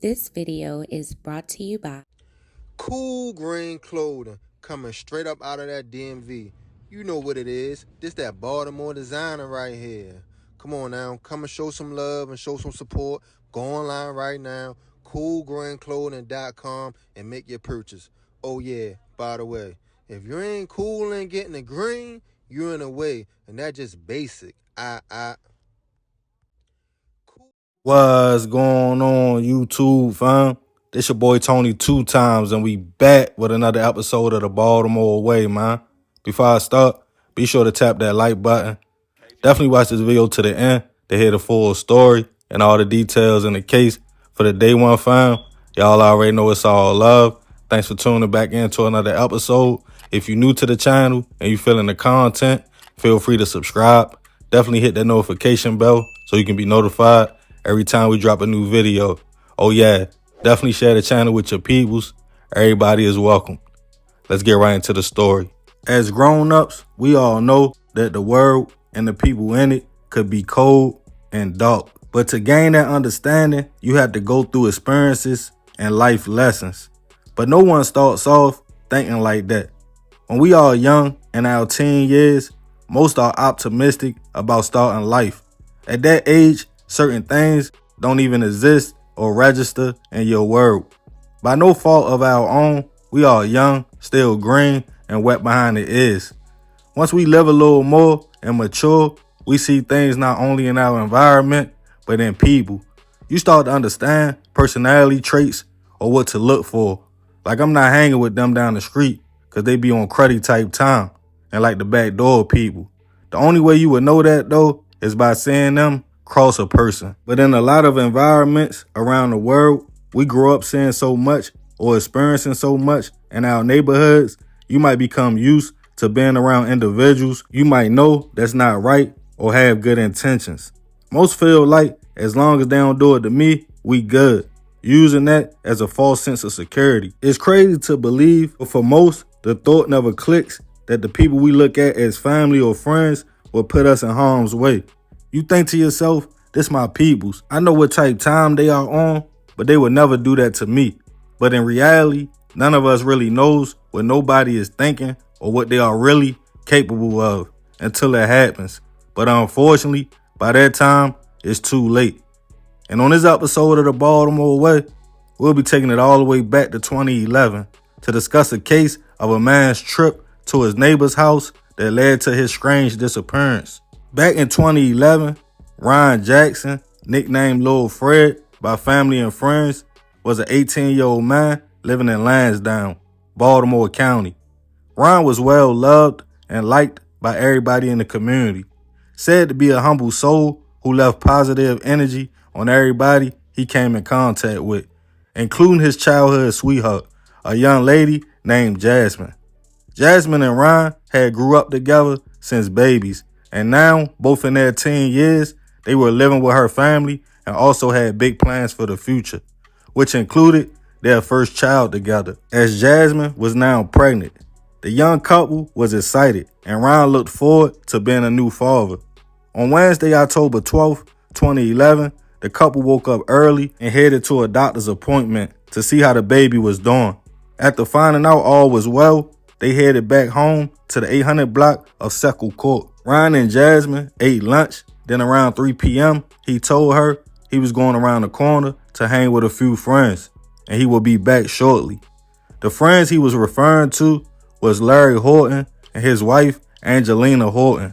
This video is brought to you by Cool green clothing coming straight up out of that DMV. You know what it is. This that Baltimore designer right here. Come on now, come and show some love and show some support. Go online right now, coolgreenclothing.com, and make your purchase. Oh yeah, by the way, if you ain't cool and getting the green, you're in the way, and that's just basic. What's going on, YouTube, fam? This your boy Tony 2 times, and we back with another episode of the Baltimore Way, man. Before I start, be sure to tap that like button. Definitely watch this video to the end to hear the full story and all the details in the case. For the day one, fam, y'all already know it's all love. Thanks for tuning back into another episode. If you're new to the channel and you feeling the content, feel free to subscribe. Definitely hit that notification bell so you can be notified every time we drop a new video. Oh yeah, definitely share the channel with your peoples. Everybody is welcome. Let's get right into the story. As grown-ups, we all know that the world and the people in it could be cold and dark. But to gain that understanding, you have to go through experiences and life lessons. But no one starts off thinking like that. When we are young in our teen years, most are optimistic about starting life. At that age, certain things don't even exist or register in your world. By no fault of our own, we are young, still green, and wet behind the ears. Once we live a little more and mature, we see things not only in our environment, but in people. You start to understand personality traits or what to look for. Like, I'm not hanging with them down the street because they be on cruddy type time and like the backdoor people. The only way you would know that, though, is by seeing them cross a person. But in a lot of environments around the world, we grow up seeing so much or experiencing so much in our neighborhoods, you might become used to being around individuals you might know that's not right or have good intentions. Most feel like as long as they don't do it to me, we good, using that as a false sense of security. It's crazy to believe, but for most, the thought never clicks that the people we look at as family or friends will put us in harm's way. You think to yourself, this my peoples. I know what type time they are on, but they would never do that to me. But in reality, none of us really knows what nobody is thinking or what they are really capable of until it happens. But unfortunately, by that time, it's too late. And on this episode of the Baltimore Way, we'll be taking it all the way back to 2011 to discuss a case of a man's trip to his neighbor's house that led to his strange disappearance. Back in 2011, Ryan Jackson, nicknamed Lil Fred by family and friends, was an 18-year-old man living in Lansdowne, Baltimore County. Ryan was well loved and liked by everybody in the community. Said to be a humble soul who left positive energy on everybody he came in contact with, including his childhood sweetheart, a young lady named Jasmine. Jasmine and Ryan had grew up together since babies, and now, both in their teen years, they were living with her family and also had big plans for the future, which included their first child together. As Jasmine was now pregnant, the young couple was excited, and Ryan looked forward to being a new father. On Wednesday, October 12th, 2011, the couple woke up early and headed to a doctor's appointment to see how the baby was doing. After finding out all was well, they headed back home to the 800 block of Seckel Court. Ryan and Jasmine ate lunch, then around 3 p.m., he told her he was going around the corner to hang with a few friends, and he would be back shortly. The friends he was referring to was Larry Horton and his wife, Angelina Horton.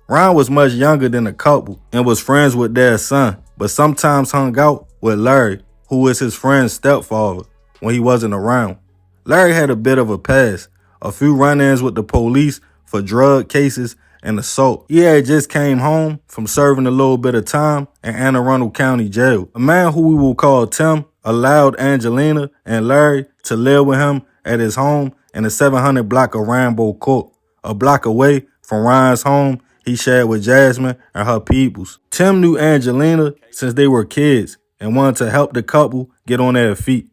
Ryan was much younger than the couple and was friends with their son, but sometimes hung out with Larry, who was his friend's stepfather, when he wasn't around. Larry had a bit of a past, a few run-ins with the police for drug cases and assault. He had just came home from serving a little bit of time in Anne Arundel County Jail. A man who we will call Tim allowed Angelina and Larry to live with him at his home in the 700 block of Rambo Court, a block away from Ryan's home he shared with Jasmine and her peoples. Tim knew Angelina since they were kids and wanted to help the couple get on their feet.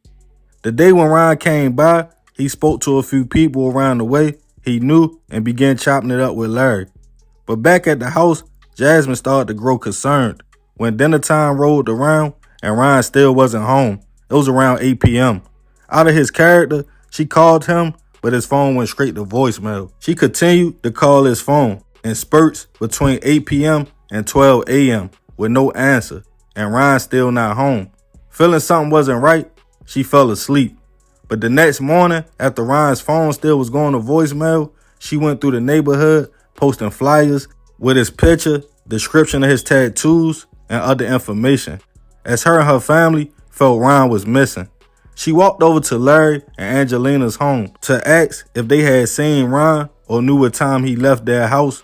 The day when Ryan came by, he spoke to a few people around the way he knew and began chopping it up with Larry. But back at the house, Jasmine started to grow concerned. When dinner time rolled around and Ryan still wasn't home, It was around 8 p.m. Out of his character, she called him, but his phone went straight to voicemail. She continued to call his phone in spurts between 8 p.m. and 12 a.m. with no answer, and Ryan still not home. Feeling something wasn't right, she fell asleep. But the next morning, after Ryan's phone still was going to voicemail, she went through the neighborhood posting flyers with his picture, description of his tattoos, and other information, as her and her family felt Ryan was missing. She walked over to Larry and Angelina's home to ask if they had seen Ryan or knew what time he left their house.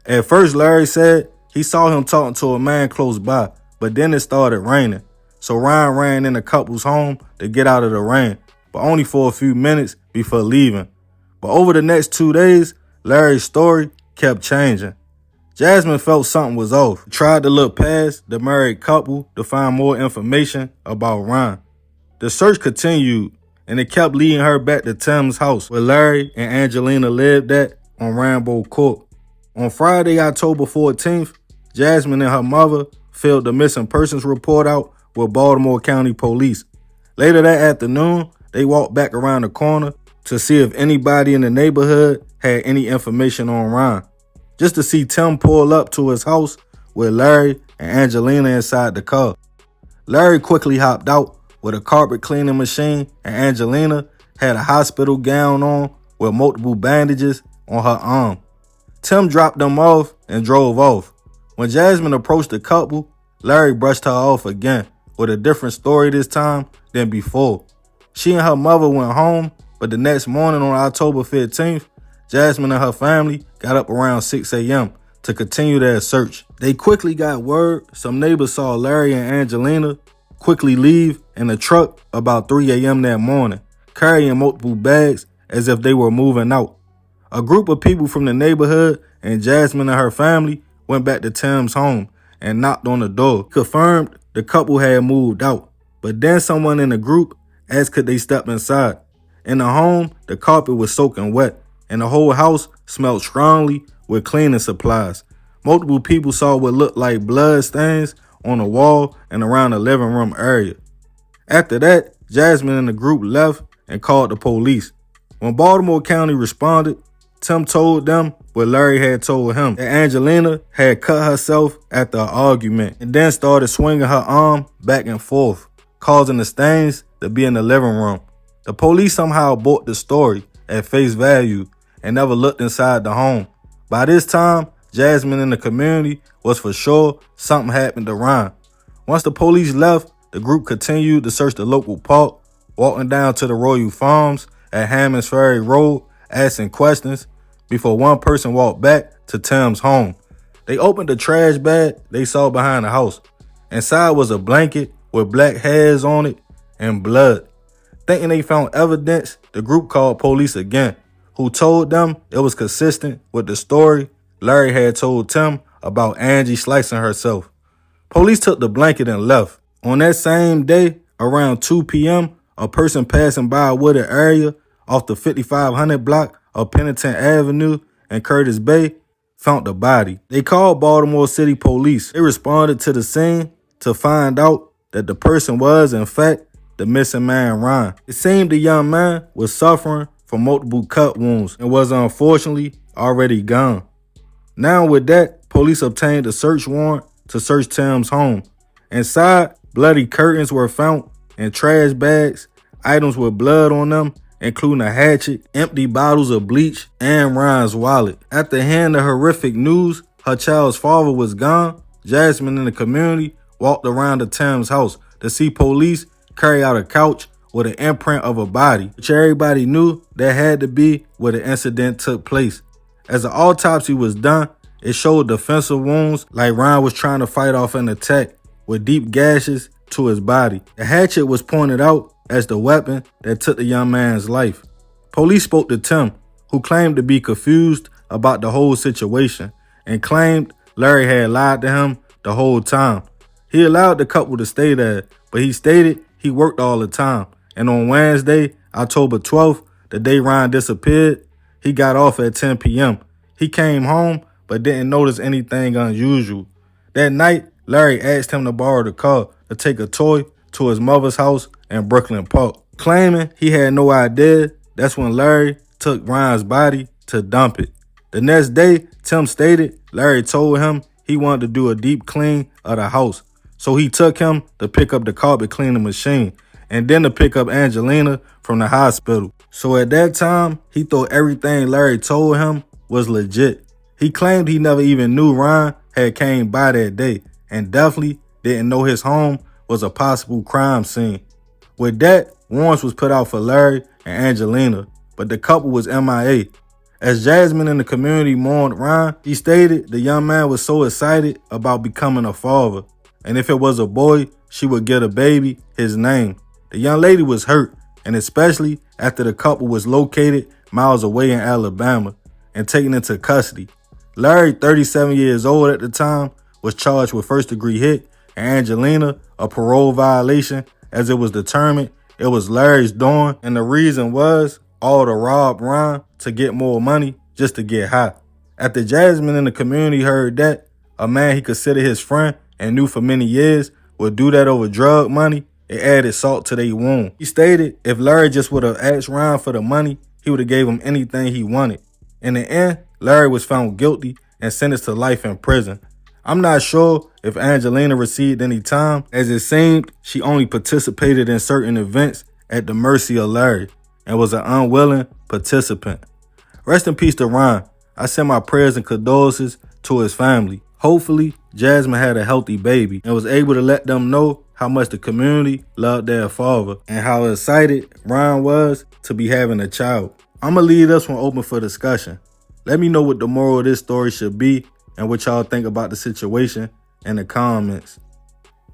At first, Larry said he saw him talking to a man close by, but then it started raining. So Ryan ran in the couple's home to get out of the rain, but only for a few minutes before leaving. But over the next 2 days, Larry's story kept changing. Jasmine felt something was off. Tried to look past the married couple to find more information about Ryan. The search continued, and it kept leading her back to Tim's house, where Larry and Angelina lived at on Rambo Court. On Friday, October 14th, Jasmine and her mother filled the missing persons report out with Baltimore County Police. Later that afternoon, they walked back around the corner to see if anybody in the neighborhood had any information on Ryan, just to see Tim pull up to his house with Larry and Angelina inside the car. Larry quickly hopped out with a carpet cleaning machine, and Angelina had a hospital gown on with multiple bandages on her arm. Tim dropped them off and drove off. When Jasmine approached the couple, Larry brushed her off again with a different story this time than before. She and her mother went home, but the next morning on October 15th, Jasmine and her family got up around 6 a.m. to continue their search. They quickly got word some neighbors saw Larry and Angelina quickly leave in a truck about 3 a.m. that morning, carrying multiple bags as if they were moving out. A group of people from the neighborhood and Jasmine and her family went back to Tim's home and knocked on the door. Confirmed the couple had moved out, but then someone in the group asked could they step inside. In the home, the carpet was soaking wet, and the whole house smelled strongly with cleaning supplies. Multiple people saw what looked like blood stains on the wall and around the living room area. After that, Jasmine and the group left and called the police. When Baltimore County responded, Tim told them what Larry had told him, that Angelina had cut herself after an argument and then started swinging her arm back and forth, causing the stains to be in the living room. The police somehow bought the story at face value and never looked inside the home. By this time, Jasmine and the community was for sure something happened to Ryan. Once the police left, the group continued to search the local park, walking down to the Royal Farms at Hammond's Ferry Road, asking questions, before one person walked back to Tim's home. They opened the trash bag they saw behind the house. Inside was a blanket with black hairs on it and blood. Thinking they found evidence, the group called police again, who told them it was consistent with the story Larry had told Tim about Angie slicing herself. Police took the blanket and left. On that same day, around 2 p.m., a person passing by a wooded area off the 5500 block of Pennington Avenue in Curtis Bay found the body. They called Baltimore City Police. They responded to the scene to find out that the person was, in fact, the missing man, Ryan. It seemed the young man was suffering from multiple cut wounds and was unfortunately already gone. Now with that, police obtained a search warrant to search Tim's home. Inside, bloody curtains were found and trash bags, items with blood on them, including a hatchet, empty bottles of bleach, and Ryan's wallet. After hearing the horrific news her child's father was gone, Jasmine and the community walked around to Tim's house to see police carry out a couch with an imprint of a body, which everybody knew that had to be where the incident took place. As the autopsy was done, it showed defensive wounds like Ryan was trying to fight off an attack with deep gashes to his body. The hatchet was pointed out as the weapon that took the young man's life. Police spoke to Tim, who claimed to be confused about the whole situation and claimed Larry had lied to him the whole time. He allowed the couple to stay there, but he stated he worked all the time. And on Wednesday, October 12th, the day Ryan disappeared, he got off at 10 p.m. He came home but didn't notice anything unusual. That night, Larry asked him to borrow the car to take a toy to his mother's house in Brooklyn Park. Claiming he had no idea, that's when Larry took Ryan's body to dump it. The next day, Tim stated Larry told him he wanted to do a deep clean of the house. So he took him to pick up the carpet cleaning machine and then to pick up Angelina from the hospital. So at that time, he thought everything Larry told him was legit. He claimed he never even knew Ryan had came by that day and definitely didn't know his home was a possible crime scene. With that, warrants was put out for Larry and Angelina, but the couple was MIA. As Jasmine in the community mourned Ryan, he stated the young man was so excited about becoming a father, and if it was a boy, she would get a baby his name. The young lady was hurt, and especially after the couple was located miles away in Alabama and taken into custody. Larry, 37 years old at the time, was charged with first-degree hit, and Angelina, a parole violation, as it was determined it was Larry's doing, and the reason was all to rob Ryan to get more money just to get high. After Jasmine in the community heard that, a man he considered his friend and knew for many years would do that over drug money, it added salt to their wound. He stated if Larry just would have asked Ryan for the money, he would have gave him anything he wanted. In the end, Larry was found guilty and sentenced to life in prison. I'm not sure if Angelina received any time, as it seemed she only participated in certain events at the mercy of Larry and was an unwilling participant. Rest in peace to Ryan. I send my prayers and condolences to his family. Hopefully, Jasmine had a healthy baby and was able to let them know how much the community loved their father and how excited Ryan was to be having a child. I'm going to leave this one open for discussion. Let me know what the moral of this story should be and what y'all think about the situation in the comments.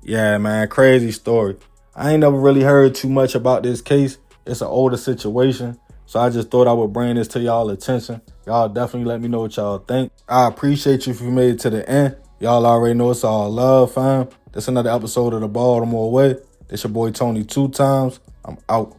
Yeah, man, crazy story. I ain't never really heard too much about this case. It's an older situation, so I just thought I would bring this to y'all attention. Y'all definitely let me know what y'all think. I appreciate you if you made it to the end. Y'all already know it's all love, fam. This another episode of the Baltimore Way. This your boy Tony 2 times. I'm out.